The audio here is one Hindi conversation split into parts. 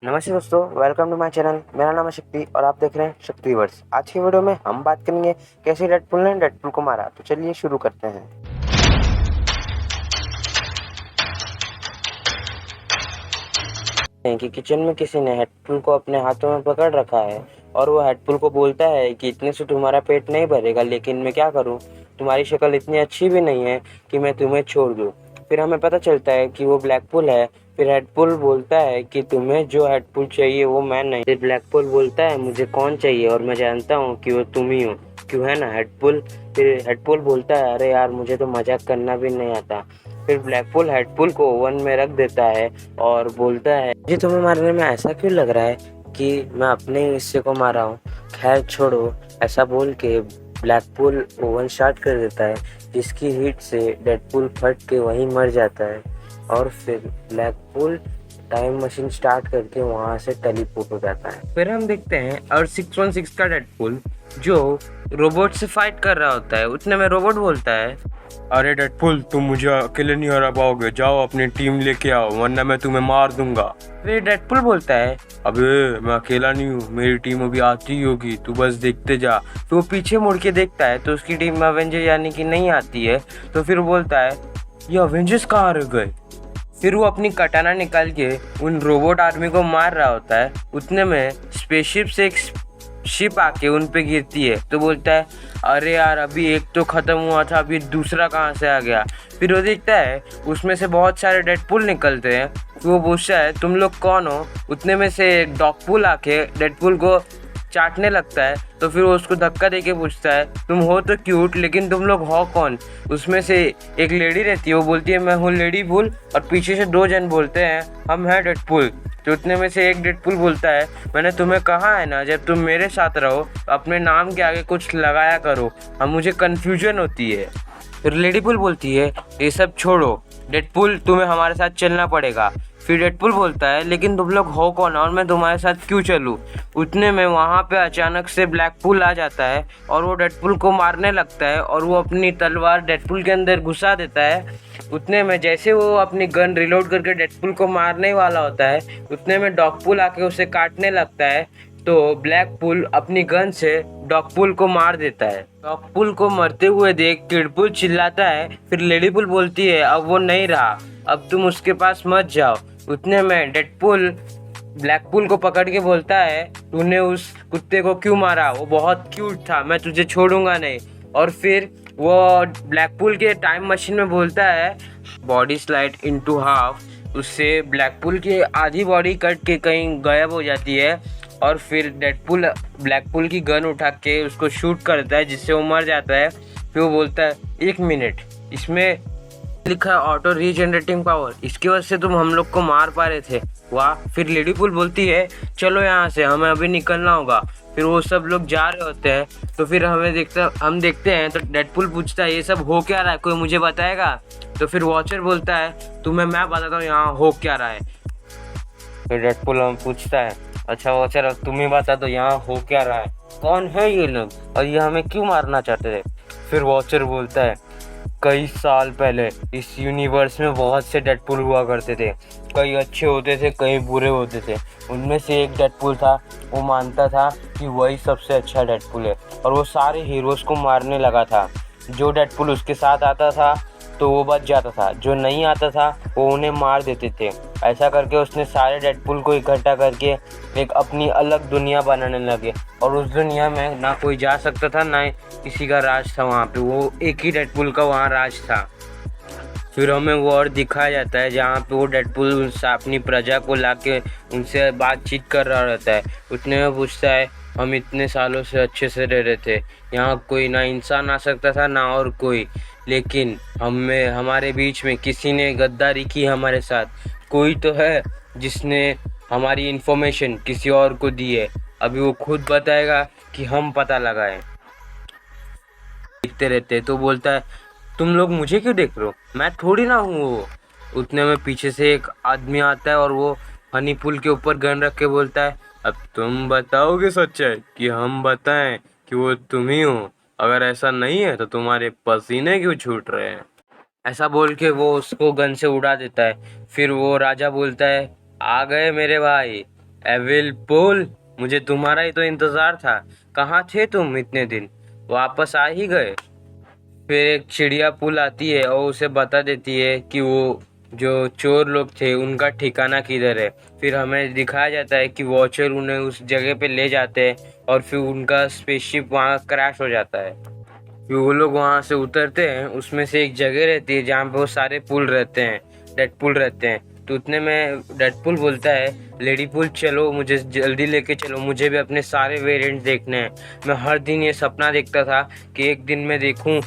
नमस्ते दोस्तों, वेलकम टू माय चैनल। मेरा नाम है शक्ति और आप देख रहे हैं शक्ति वर्ड्स। आज की वीडियो में हम बात करेंगे कैसे डेडपूल ने डेडपूल को मारा। तो चलिए शुरू करते हैं। कि किचन में किसी ने हेडपूल को अपने हाथों में पकड़ रखा है और वो हेडपूल को बोलता है कि इतने से तुम्हारा पेट नहीं भरेगा, लेकिन मैं क्या करूं, तुम्हारी शक्ल इतनी अच्छी भी नहीं है कि मैं तुम्हें छोड़ दूं। फिर हमें पता चलता है कि वो ब्लैकपूल है। फिर हेडपूल बोलता है कि तुम्हें जो हेडपूल चाहिए वो मैं नहीं। फिर ब्लैकपूल बोलता है मुझे कौन चाहिए और मैं जानता हूँ कि वो तुम ही हो, क्यों है ना हेडपूल। फिर हेडपूल बोलता है अरे यार, मुझे तो मजाक करना भी नहीं आता। फिर ब्लैकपूल हेडपूल को ओवन में रख देता है और बोलता है जी तुम्हें मारने में ऐसा क्यों लग रहा है कि मैं अपने ही हिस्से को मारा हूँ। खैर छोड़ो, ऐसा बोल के ब्लैकपूल ओवन स्टार्ट कर देता है, जिसकी हीट से डेडपूल फट के वहीं मर जाता है। और फिर ब्लैकपूल टाइम मशीन स्टार्ट करके वहां से टेलीपोर्ट हो जाता है। फिर हम देखते हैं अर्थ 616 का डेडपूल जो रोबोट से फाइट कर रहा होता है। उतने में रोबोट बोलता है अरे डेडपुल, तुम मुझे अकेले नहीं हरा पाओगे, जाओ अपनी टीम लेके आओ वरना मैं तुम्हें मार दूंगा। फिर डेडपूल बोलता है अबे मैं अकेला नहीं हूँ, मेरी टीम अभी आती ही होगी, तू बस देखते जा। तो वो पीछे मुड़ के देखता है तो उसकी टीम अवेंजर यानी कि नहीं आती है। तो फिर वो बोलता है ये अवेंजर्स कहाँ रह गए। फिर वो अपनी कटाना निकाल के उन रोबोट आर्मी को मार रहा होता है। उतने में स्पेसशिप से एक शिप आके उन पे गिरती है। तो बोलता है अरे यार, अभी एक तो खत्म हुआ था, अभी दूसरा कहाँ से आ गया। फिर वो देखता है उसमें से बहुत सारे डेडपूल निकलते हैं। फिर वो पूछता है तुम लोग कौन हो। उतने में से एक डॉगपूल आके डेडपूल को चाटने लगता है। तो फिर वो उसको धक्का देके पूछता है तुम हो तो क्यूट, लेकिन तुम लोग हो कौन। उसमें से एक लेडी रहती है, वो बोलती है मैं हूँ लेडी पुल, और पीछे से दो जन बोलते हैं हम हैं डेडपूल। तो उतने में से एक डेडपूल बोलता है मैंने तुम्हें कहा है ना, जब तुम मेरे साथ रहो तो अपने नाम के आगे कुछ लगाया करो, हम मुझे कन्फ्यूजन होती है। फिर लेडी पुल बोलती है ये सब छोड़ो डेडपूल, तुम्हें हमारे साथ चलना पड़ेगा। फिर डेडपूल बोलता है लेकिन तुम लोग हो कौन और मैं तुम्हारे साथ क्यों चलूं। उतने में वहाँ पे अचानक से ब्लैकपूल आ जाता है और वो डेडपूल को मारने लगता है और वो अपनी तलवार डेडपूल के अंदर घुसा देता है। उतने में जैसे वो अपनी गन रिलोड करके डेडपूल को मारने वाला होता है, उतने में डॉगपूल आके उसे काटने लगता है। तो ब्लैकपूल अपनी गन से डॉगपूल को मार देता है। डॉगपूल को मरते हुए देख किडपूल चिल्लाता है। फिर लेडीपुल बोलती है अब वो नहीं रहा, अब तुम उसके पास मत जाओ। उतने में डेडपूल ब्लैकपूल को पकड़ के बोलता है तूने उस कुत्ते को क्यों मारा, वो बहुत क्यूट था, मैं तुझे छोड़ूंगा नहीं। और फिर वो ब्लैकपूल के टाइम मशीन में बोलता है बॉडी स्लाइड इनटू हाफ। उससे ब्लैकपूल की आधी बॉडी कट के कहीं गायब हो जाती है। और फिर डेडपूल ब्लैकपूल की गन उठा के उसको शूट करता है, जिससे वो मर जाता है। फिर वो बोलता है एक मिनट, इसमें लिखा है ऑटो रीजनरेटिंग पावर, इसकी वजह से तुम हम लोग को मार पा रहे थे, वाह। फिर लेडीपुल बोलती है चलो यहाँ से, हमें अभी निकलना होगा। फिर वो सब लोग जा रहे होते हैं। तो फिर हम देखते हैं तो डेडपूल पूछता है ये सब हो क्या रहा है, कोई मुझे बताएगा। तो फिर वॉचर बोलता है तुम्हें मैं बताता हूँ यहाँ हो क्या रहा है। फिर डेडपूल हम पूछता है अच्छा वॉचर, अब तुम ही बता दो यहाँ हो क्या रहा है, कौन है ये लोग और ये हमें क्यों मारना चाहते थे। फिर वॉचर बोलता है कई साल पहले इस यूनिवर्स में बहुत से डेडपूल हुआ करते थे, कई अच्छे होते थे कई बुरे होते थे। उनमें से एक डेडपूल था, वो मानता था कि वही सबसे अच्छा डेडपूल है और वो सारे हीरोज़ को मारने लगा था। जो डेडपूल उसके साथ आता था तो वो बच जाता था, जो नहीं आता था वो उन्हें मार देते थे। ऐसा करके उसने सारे डेडपूल को इकट्ठा करके एक अपनी अलग दुनिया बनाने लगे और उस दुनिया में ना कोई जा सकता था, ना किसी का राज था वहाँ पे, वो एक ही डेडपूल का वहाँ राज था। फिर हमें वो और दिखाया जाता है जहाँ पे वो डेडपूल अपनी प्रजा को लाके उनसे बातचीत कर रहा रहता है। उतने में पूछता है हम इतने सालों से अच्छे से रह रहे थे, यहाँ कोई ना इंसान आ सकता था ना और कोई, लेकिन हमारे बीच में किसी ने गद्दारी की हमारे साथ। कोई तो है जिसने हमारी इन्फॉर्मेशन किसी और को दी है, अभी वो खुद बताएगा कि हम पता लगाएं। देखते रहते तो बोलता है तुम लोग मुझे क्यों देख रहे हो, मैं थोड़ी ना हूँ वो। उतने में पीछे से एक आदमी आता है और वो हनी पुल के ऊपर गन रख के बोलता है अब तुम बताओगे सच्चाई कि हम बताएं कि वो तुम ही हो, अगर ऐसा नहीं है तो तुम्हारे पसीने क्यों छूट रहे हैं। ऐसा बोल के वो उसको गन से उड़ा देता है। फिर वो राजा बोलता है आ गए मेरे भाई, एविल पुल, मुझे तुम्हारा ही तो इंतजार था। कहाँ थे तुम इतने दिन? वापस आ ही गए? फिर एक चिड़िया पुल आती है और उसे बता देती है कि वो जो चोर लोग थे उनका ठिकाना किधर है। फिर हमें दिखाया जाता है कि वॉचर उन्हें उस जगह पे ले जाते हैं और फिर उनका स्पेसशिप वहाँ क्रैश हो जाता है। फिर वो लोग वहाँ से उतरते हैं, उसमें से एक जगह रहती है जहाँ पे वो सारे पुल रहते हैं, डेडपुल रहते हैं। तो उतने में डेडपुल बोलता है, लेडी पुल चलो, मुझे जल्दी लेके चलो, मुझे भी अपने सारे वेरिएंट देखने हैं। मैं हर दिन ये सपना देखता था कि एक दिन मैं देखूं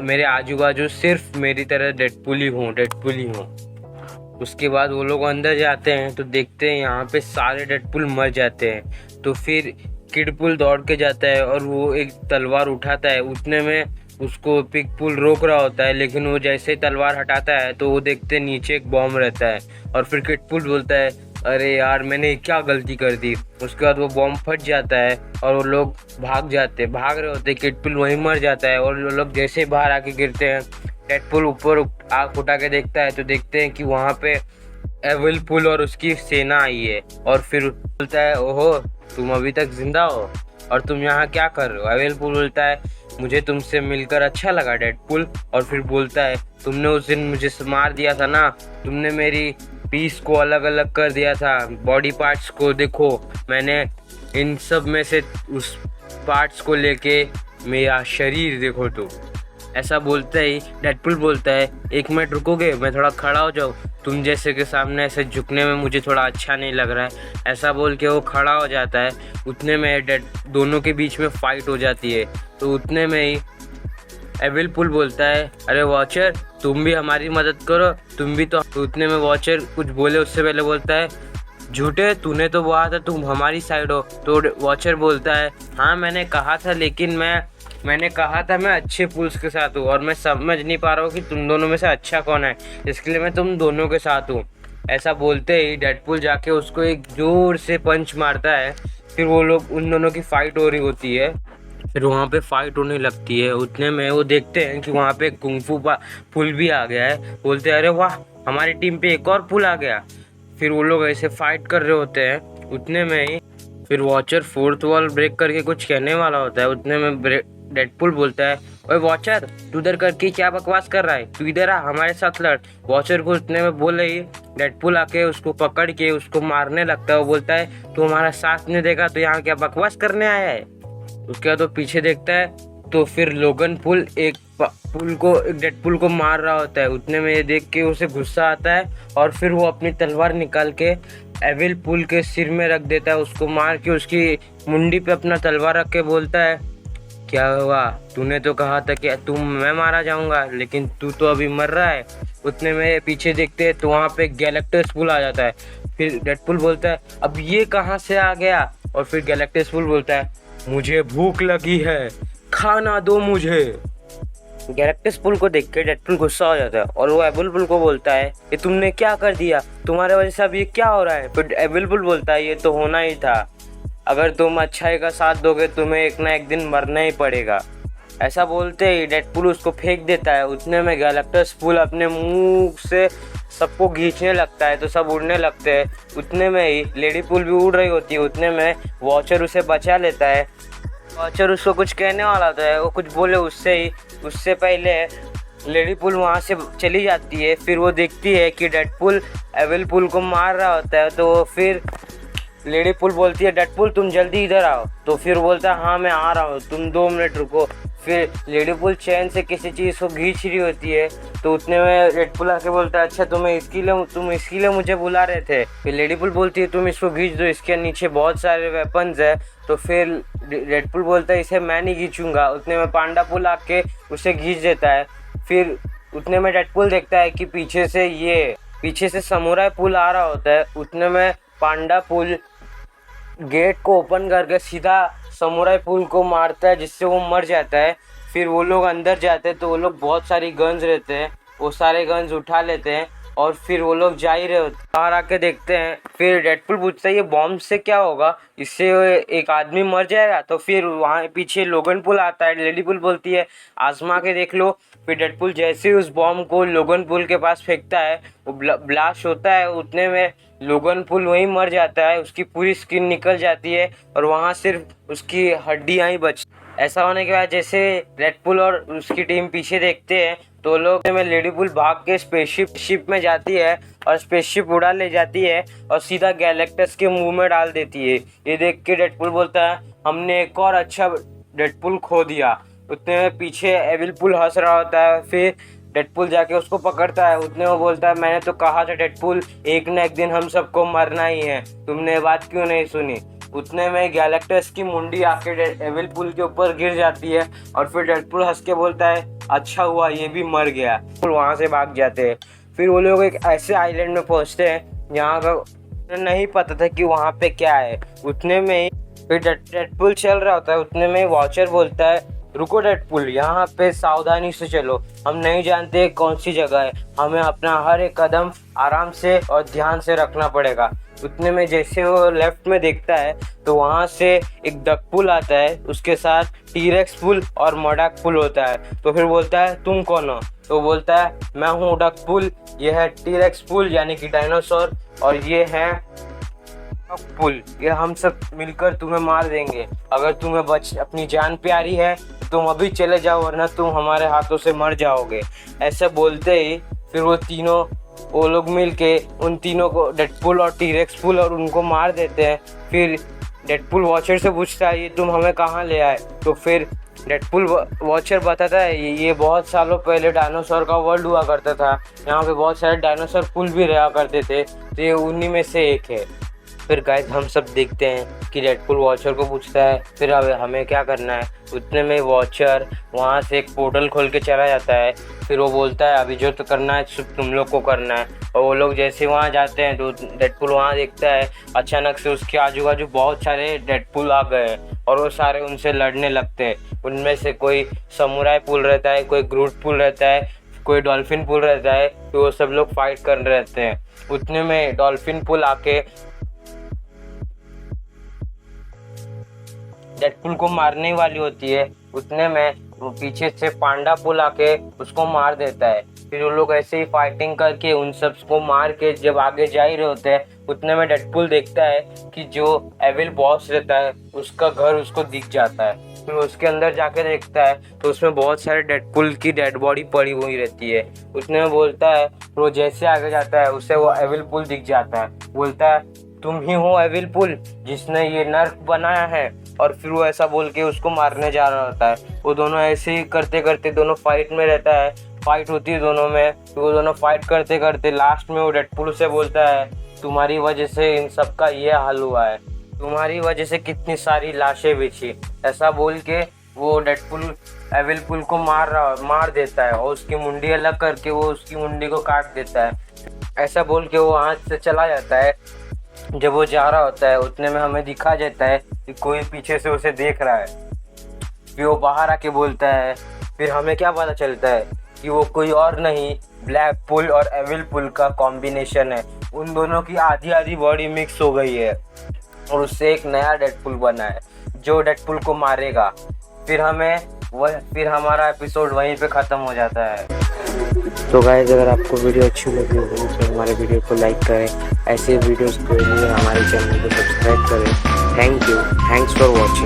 मेरे आजू बाजू सिर्फ मेरी तरह डेडपुल ही हूँ, डेडपुल ही हूँ। उसके बाद वो लोग अंदर जाते हैं तो देखते हैं यहाँ पे सारे डेडपुल मर जाते हैं। तो फिर किडपुल दौड़ के जाता है और वो एक तलवार उठाता है। उतने में उसको पिकपुल रोक रहा होता है, लेकिन वो जैसे ही तलवार हटाता है तो वो देखते हैं नीचे एक बॉम्ब रहता है। और फिर किडपुल बोलता है, अरे यार मैंने क्या गलती कर दी। उसके बाद वो बॉम्ब फट जाता है और वो लोग भाग रहे होते हैं। किडपुल वहीं मर जाता है और वो लोग जैसे ही बाहर आके गिरते हैं, डेडपुल ऊपर आँख उठा के देखता है तो देखते हैं कि वहाँ पे एविल पुल और उसकी सेना आई है। और फिर बोलता है, ओहो तुम अभी तक जिंदा हो और तुम यहाँ क्या कर रहे हो? एविल पुल बोलता है, मुझे तुमसे मिलकर अच्छा लगा डेडपुल। और फिर बोलता है, तुमने उस दिन मुझे मार दिया था ना, तुमने मेरी पीस को अलग अलग कर दिया था, बॉडी पार्ट्स को देखो, मैंने इन सब में से उस पार्ट्स को लेके मेरा शरीर देखो। तुम ऐसा बोलते ही डेडपुल बोलता है, एक मिनट रुकोगे, मैं थोड़ा खड़ा हो जाऊँ, तुम जैसे के सामने ऐसे झुकने में मुझे थोड़ा अच्छा नहीं लग रहा है। ऐसा बोल के वो खड़ा हो जाता है। उतने में दोनों के बीच में फाइट हो जाती है। तो उतने में ही एविल पुल बोलता है, अरे वॉचर तुम भी हमारी मदद करो, तुम भी तो उतने में वॉचर कुछ बोले उससे पहले बोलता है, झूठे तूने तो बोला था तुम हमारी साइड हो। तो वॉचर बोलता है, हाँ मैंने कहा था, लेकिन मैंने कहा था मैं अच्छे पुल्स के साथ हूँ और मैं समझ नहीं पा रहा हूँ कि तुम दोनों में से अच्छा कौन है, इसके लिए मैं तुम दोनों के साथ हूँ। ऐसा बोलते ही डेडपुल जाके उसको एक जोर से पंच मारता है। फिर वो लोग उन दोनों की फाइट हो रही होती है। फिर वहाँ पे फाइट होने लगती है। उतने में वो देखते हैं कि वहाँ पे कुंफू पुल भी आ गया है। बोलते हैं, अरे वाह हमारी टीम पे एक और पुल आ गया। फिर वो लोग ऐसे फाइट कर रहे होते हैं। उतने में ही फिर वॉचर फोर्थ वॉल ब्रेक करके कुछ कहने वाला होता है। उतने में डेडपुल बोलता है, ओए वॉचर तू इधर करके क्या बकवास कर रहा है, तू इधर आ हमारे साथ लड़। वॉचर को उतने में बोले ही डेडपुल आके उसको पकड़ के उसको मारने लगता है। वो बोलता है, तू हमारा साथ नहीं देगा तो यहाँ क्या बकवास करने आया है? उसके बाद वो पीछे देखता है तो फिर लोगन पुल एक डेडपुल को मार रहा होता है। उतने में ये देख के उसे गुस्सा आता है और फिर वो अपनी तलवार निकाल के एविल पुल के सिर में रख देता है। उसको मार के उसकी मुंडी पे अपना तलवार रख के बोलता है, क्या हुआ, तूने तो कहा था कि मैं मारा जाऊंगा, लेकिन तू तो अभी मर रहा है। उतने में पीछे देखते हैं तो वहाँ पे गैलेक्टस पुल आ जाता है। फिर डेडपुल बोलता है, अब ये कहाँ से आ गया? और फिर गैलेक्टस पुल बोलता है, मुझे भूख लगी है, खाना दो मुझे। गैलेक्टस पुल को देख के डेडपुल गुस्सा हो जाता है और वो एविल पुल को बोलता है, ये तुमने क्या कर दिया, तुम्हारे वजह से अब ये क्या हो रहा है? फिर एविल पुल बोलता है, ये तो होना ही था, अगर तुम अच्छाई का साथ दोगे तुम्हें एक ना एक दिन मरना ही पड़ेगा। ऐसा बोलते ही डेडपुल उसको फेंक देता है। उतने में गैलेक्टस पुल अपने मुंह से सबको खींचने लगता है तो सब उड़ने लगते हैं। उतने में ही लेडी पुल भी उड़ रही होती है। उतने में वॉचर उसे बचा लेता है। वॉचर उसको कुछ कहने वाला होता है, वो कुछ बोले उससे पहले लेडी पुल वहाँ से चली जाती है। फिर वो देखती है कि डेडपुल एविल पुल को मार रहा होता है। तो फिर लेडी पुल बोलती है, डेडपुल तुम जल्दी इधर आओ। तो फिर बोलता है, हाँ मैं आ रहा हूँ, तुम 2 मिनट रुको। फिर लेडी पुल चैन से किसी चीज़ को खींच रही होती है। तो उतने में डेडपुल आके बोलता है, अच्छा तुम इसके लिए मुझे बुला रहे थे? फिर लेडी पुल बोलती है, तुम इसको खींच दो, इसके नीचे बहुत सारे वेपन्स है। तो फिर डेडपुल बोलता है, इसे मैं नहीं खींचूंगा। उतने में पांडा पुल आके उसे खींच देता है। फिर उतने में डेडपुल देखता है कि पीछे से समुराई पुल आ रहा होता है। उतने में पांडा पुल गेट को ओपन करके सीधा समुराई पुल को मारता है, जिससे वो मर जाता है। फिर वो लोग अंदर जाते हैं तो वो लोग बहुत सारी गन्स रहते हैं, वो सारे गन्स उठा लेते हैं और फिर वो लोग जा ही रहे होते, बाहर आके देखते हैं। फिर डेडपुल पूछता है, ये बॉम्ब से क्या होगा, इससे एक आदमी मर जाएगा? तो फिर वहाँ पीछे लोगन पुल आता है। लेडी पुल बोलती है, आजमा के देख लो। फिर डेडपुल जैसे ही उस बॉम्ब को लोगन पुल के पास फेंकता है, वो ब्लास्ट होता है। उतने में लोगन पुल वहीं मर जाता है, उसकी पूरी स्किन निकल जाती है और वहाँ सिर्फ उसकी हड्डियाँ ही बच। ऐसा होने के बाद जैसे डेडपुल और उसकी टीम पीछे देखते हैं तो लोग में लेडीपुल भाग के स्पेसशिप में जाती है और स्पेसशिप उड़ा ले जाती है और सीधा गैलेक्टस के मुंह में डाल देती है। ये देख के डेडपुल बोलता है हमने एक और अच्छा डेडपुल खो दिया। उतने में पीछे एविलपुल हंस रहा होता है, फिर डेडपुल जाके उसको पकड़ता है। उतने वो बोलता है मैंने तो कहा था डेडपुल एक न एक दिन हम सबको मरना ही है, तुमने बात क्यों नहीं सुनी। उतने में गैलेक्टस की मुंडी आके एविलपुल के ऊपर गिर जाती है और फिर डेडपुल हंस के बोलता है अच्छा हुआ ये भी मर गया। वहाँ से भाग जाते हैं। फिर वो लोग एक ऐसे आइलैंड में पहुँचते हैं जहाँ का नहीं पता था कि वहाँ पे क्या है। उतने में ही फिर डेडपुल चल रहा होता है। उतने में वॉचर बोलता है रुको डेडपुल, यहाँ पे सावधानी से चलो, हम नहीं जानते कौन सी जगह है, हमें अपना हर एक कदम आराम से और ध्यान से रखना पड़ेगा। उतने में जैसे वो लेफ्ट में देखता है तो वहाँ से एक डक पुल आता है, उसके साथ टीरेक्स पुल और मडाक पुल होता है। तो फिर बोलता है तुम कौन हो। तो बोलता है मैं हूँ डक पुल, ये है टीरेक्स पुल यानी कि डायनासोर, और ये है पुल, ये हम सब मिलकर तुम्हें मार देंगे। अगर तुम्हें अपनी जान प्यारी है तुम अभी चले जाओ वरना तुम हमारे हाथों से मर जाओगे। ऐसे बोलते ही फिर वो लोग मिलके उन तीनों को डेडपुल और टीरेक्स पुल और उनको मार देते हैं। फिर डेडपुल वॉचर से पूछता है ये तुम हमें कहाँ ले आए। तो फिर डेडपुल वॉचर बताता है ये बहुत सालों पहले डायनासोर का वर्ल्ड हुआ करता था, यहाँ पे बहुत सारे डायनासोर पुल भी रहा करते थे, तो ये उन्हीं में से एक है। फिर गाइस हम सब देखते हैं कि डेडपुल वॉचर को पूछता है फिर अब हमें क्या करना है। उतने में वॉचर वहाँ से एक पोर्टल खोल के चला जाता है। फिर वो बोलता है अभी जो तो करना है सिर्फ तुम लोग को करना है। और वो लोग जैसे वहाँ जाते हैं तो डेडपुल वहाँ देखता है अचानक से उसके आजू बाजू बहुत सारे डेडपुल आ गए और वो सारे उनसे लड़ने लगते हैं। उनमें से कोई समुराई पुल रहता है, कोई ग्रूट पुल रहता है, कोई डॉल्फिन पुल रहता है, तो वो सब लोग फाइट कर रहे रहते हैं। उतने में डॉल्फिन पुल आके डेडपुल को मारने वाली होती है। उतने में वो पीछे से पांडा पुल आके उसको मार देता है। फिर वो लोग ऐसे ही फाइटिंग करके उन सब को मार के जब आगे जा ही रहे होते हैं उतने में डेडपुल देखता है कि जो एविल बॉस रहता है उसका घर उसको दिख जाता है। फिर उसके अंदर जाके देखता है तो उसमें बहुत सारे डेडपुल की डेड बॉडी पड़ी हुई रहती है। उसने में बोलता है वो जैसे आगे जाता है उसे वो एविल पुल दिख जाता है। बोलता है तुम ही हो एविल पुल जिसने ये नर्क बनाया है। और फिर वो ऐसा बोल के उसको मारने जा रहा होता है। वो दोनों ऐसे ही करते करते दोनों फाइट में रहता है, फाइट होती है दोनों में। तो वो दोनों फाइट करते करते लास्ट में वो डेडपुल से बोलता है तुम्हारी वजह से इन सब का ये हाल हुआ है, तुम्हारी वजह से कितनी सारी लाशें बिछी। ऐसा बोल के वो डेडपुल एविल पुल को मार देता है और उसकी मुंडी अलग करके वो उसकी मुंडी को काट देता है। ऐसा बोल के वो वहाँ से चला जाता है। जब वो जा रहा होता है उतने में हमें दिखा जाता है कि कोई पीछे से उसे देख रहा है। फिर वो बाहर आके बोलता है। फिर हमें क्या पता चलता है कि वो कोई और नहीं ब्लैक पुल और एविल पुल का कॉम्बिनेशन है। उन दोनों की आधी आधी बॉडी मिक्स हो गई है और उससे एक नया डेडपुल बना है जो डेडपुल को मारेगा। फिर हमारा एपिसोड वहीं पे ख़त्म हो जाता है। तो गाइस अगर आपको वीडियो अच्छी लगी हो तो हमारे वीडियो को लाइक करें, ऐसे वीडियोस के लिए हमारे चैनल को सब्सक्राइब करें। Thank you, thanks for watching.